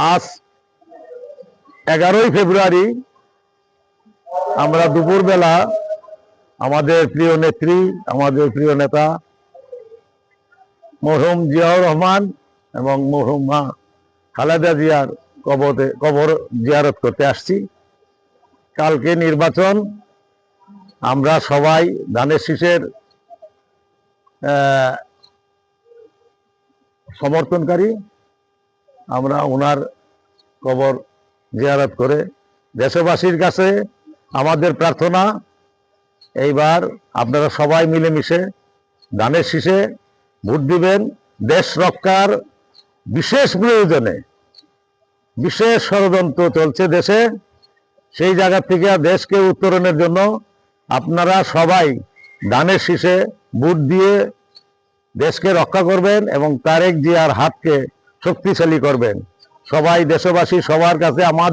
আজ 11ই ফেব্রুয়ারি আমরা দুপুরবেলা আমাদের প্রিয় নেত্রী, আমাদের প্রিয় নেতা মরহুম জিয়াউর রহমান এবং মরহুমা খালেদা জিয়ার কবর জিয়ারত করতে আসছি। কালকে নির্বাচন, আমরা সবাই ধানের শীষের সমর্থনকারী। আমরা ওনার কবর জিয়ারত করে দেশবাসীর কাছে আমাদের প্রার্থনা, এইবার আপনারা সবাই মিলেমিশে ধানের শীষে ভোট দিবেন। দেশ রক্ষার বিশেষ প্রয়োজনে বিশেষ ষড়যন্ত্র চলছে দেশে, সেই জায়গা থেকে দেশকে উত্তরণের জন্য আপনারা সবাই ধানের শীষে ভোট দিয়ে দেশকে রক্ষা করবেন এবং তারেক জিয়ার হাতকে শক্তিশালী করবেন। সবাই দেশবাসী সবার কাছে আমার